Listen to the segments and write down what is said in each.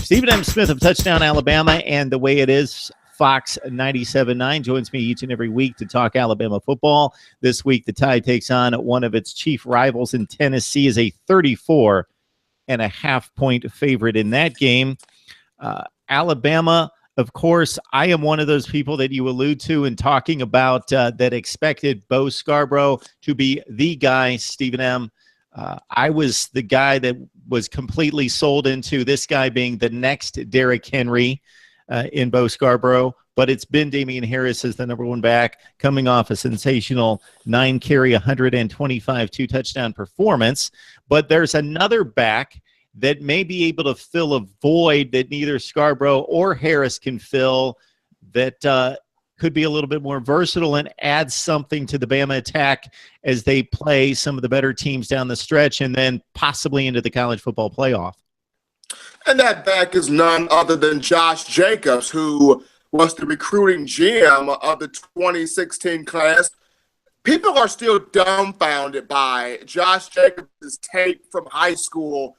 Stephen M. Smith of Touchdown Alabama and The Way It Is, Fox 97.9, joins me each and every week to talk Alabama football. This week, the Tide takes on one of its chief rivals in Tennessee as a 34.5-point favorite in that game. Alabama, of course, I am one of those people that you allude to in talking about that expected Bo Scarborough to be the guy, Stephen M. I was the guy that was completely sold into this guy being the next Derrick Henry in Bo Scarborough, but it's been Damian Harris as the number one back, coming off a sensational 9-carry, 125 two-touchdown performance. But there's another back that may be able to fill a void that neither Scarborough or Harris can fill, that could be a little bit more versatile and add something to the Bama attack as they play some of the better teams down the stretch and then possibly into the college football playoff. And that back is none other than Josh Jacobs, who was the recruiting GM of the 2016 class. People are still dumbfounded by Josh Jacobs' tape from high school,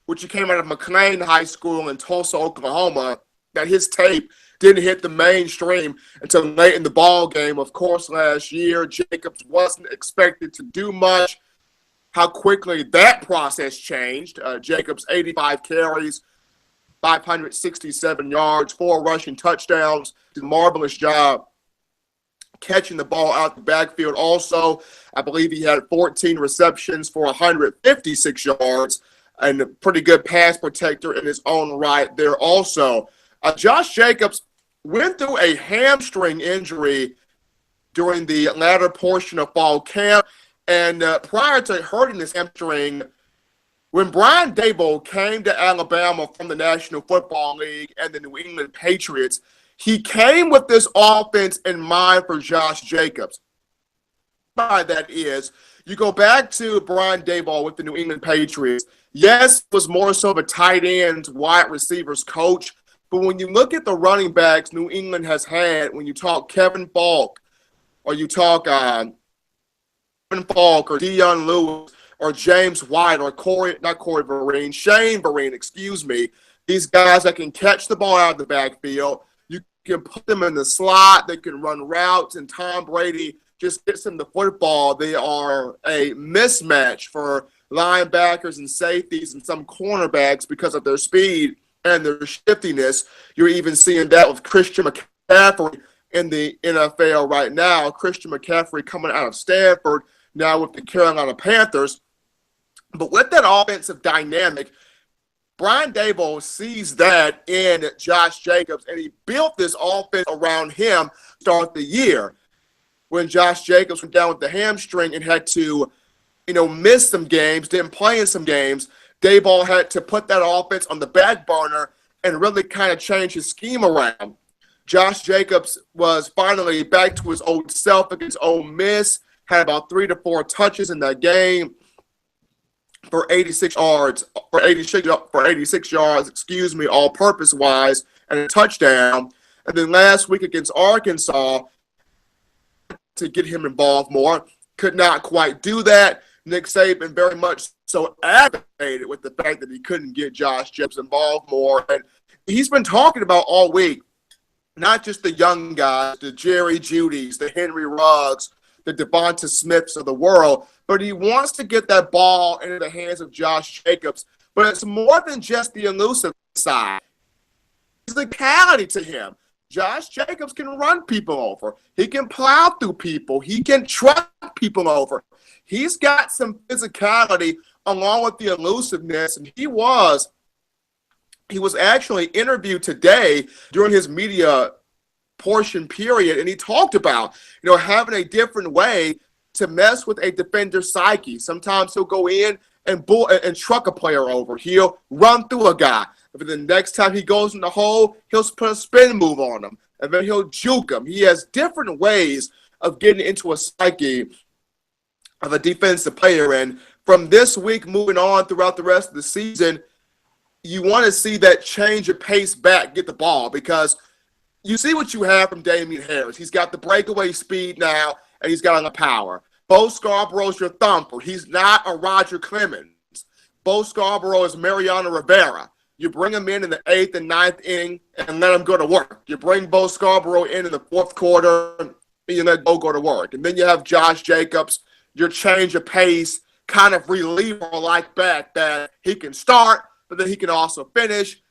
which he came out of McLean High School in Tulsa, Oklahoma, that his tape didn't hit the mainstream until late in the ball game. Of course, last year, Jacobs wasn't expected to do much. How quickly that process changed. Jacobs, 85 carries, 567 yards, 4 rushing touchdowns. Did a marvelous job catching the ball out the backfield. Also, I believe he had 14 receptions for 156 yards and a pretty good pass protector in his own right there also. Josh Jacobs went through a hamstring injury during the latter portion of fall camp. And prior to hurting this hamstring, when Brian Daboll came to Alabama from the National Football League and the New England Patriots, he came with this offense in mind for Josh Jacobs. By that is, you go back to Brian Daboll with the New England Patriots. Yes, it was more so of a tight end, wide receivers coach. But when you look at the running backs New England has had, when you talk Kevin Falk, or you talk Kevin Falk, or Deion Lewis, or James White, or Shane Vereen, these guys that can catch the ball out of the backfield, you can put them in the slot, they can run routes, and Tom Brady just gets them the football. They are a mismatch for linebackers and safeties and some cornerbacks because of their speed and their shiftiness. You're even seeing that with Christian McCaffrey in the NFL right now. Christian McCaffrey coming out of Stanford, now with the Carolina Panthers. But with that offensive dynamic, Brian Daboll sees that in Josh Jacobs, and he built this offense around him to start the year. When Josh Jacobs went down with the hamstring and had to, miss some games, didn't play in some games, Daboll had to put that offense on the back burner and really kind of change his scheme around. Josh Jacobs was finally back to his old self against Ole Miss, had about 3 to 4 touches in that game for 86 yards, all-purpose wise, and a touchdown. And then last week against Arkansas, to get him involved more, could not quite do that. Nick Saban very much so aggravated with the fact that he couldn't get Josh Jacobs involved more. And he's been talking about all week, not just the young guys, the Jerry Judys, the Henry Ruggs, the Devonta Smiths of the world, but he wants to get that ball into the hands of Josh Jacobs. But it's more than just the elusive side. Physicality to him. Josh Jacobs can run people over. He can plow through people. He can truck people over. He's got some physicality along with the elusiveness, and he was actually interviewed today during his media portion period, and he talked about, having a different way to mess with a defender's psyche. Sometimes he'll go in and truck a player over. He'll run through a guy. But the next time he goes in the hole, he'll put a spin move on him, and then he'll juke him. He has different ways of getting into a psyche of a defensive player. And from this week moving on throughout the rest of the season, you want to see that change of pace back, get the ball, because you see what you have from Damian Harris. He's got the breakaway speed now, and he's got a lot of power. Bo Scarborough's your thumper. He's not a Roger Clemens. Bo Scarborough is Mariano Rivera. You bring him in the 8th and 9th inning and let him go to work. You bring Bo Scarborough in the 4th quarter and you let Bo go to work. And then you have Josh Jacobs, your change of pace, kind of reliever like back that he can start, but then he can also finish,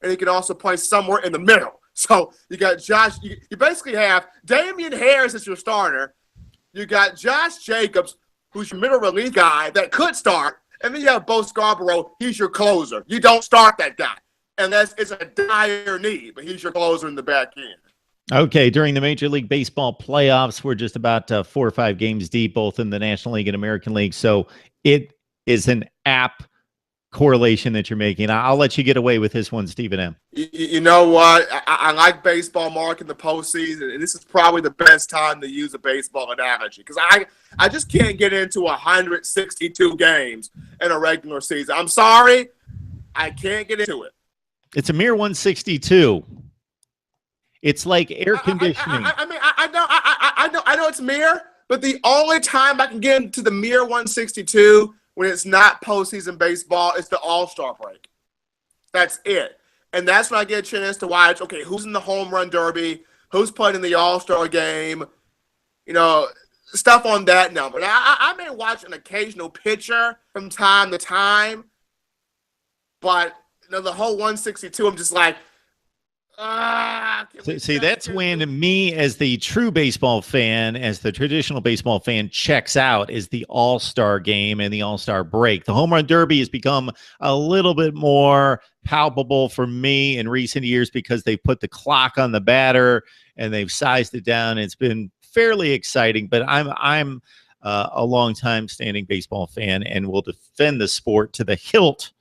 and he can also play somewhere in the middle. So you got Josh. You basically have Damian Harris as your starter. You got Josh Jacobs, who's your middle relief guy that could start. And then you have Bo Scarborough. He's your closer. You don't start that guy. And it's a dire need, but he's your closer in the back end. Okay, during the Major League Baseball playoffs, we're just about 4 or 5 games deep, both in the National League and American League. So it is an app correlation that you're making. I'll let you get away with this one, Stephen M. You know what? I like baseball, Mark, in the postseason, and this is probably the best time to use a baseball analogy because I just can't get into 162 games in a regular season. I'm sorry, I can't get into it. It's a mere 162. It's like air conditioning. I know it's mere, but the only time I can get into the mere 162 when it's not postseason baseball is the All-Star break. That's it. And that's when I get a chance to watch, okay, who's in the home run derby, who's playing in the All-Star game, stuff on that number. Now, I may watch an occasional pitcher from time to time, but the whole 162, I'm just like, see, that's when me as the true baseball fan, as the traditional baseball fan, checks out is the All-Star game and the All-Star break. The home run derby has become a little bit more palpable for me in recent years because they put the clock on the batter and they've sized it down. It's been fairly exciting, but I'm a long time standing baseball fan and will defend the sport to the hilt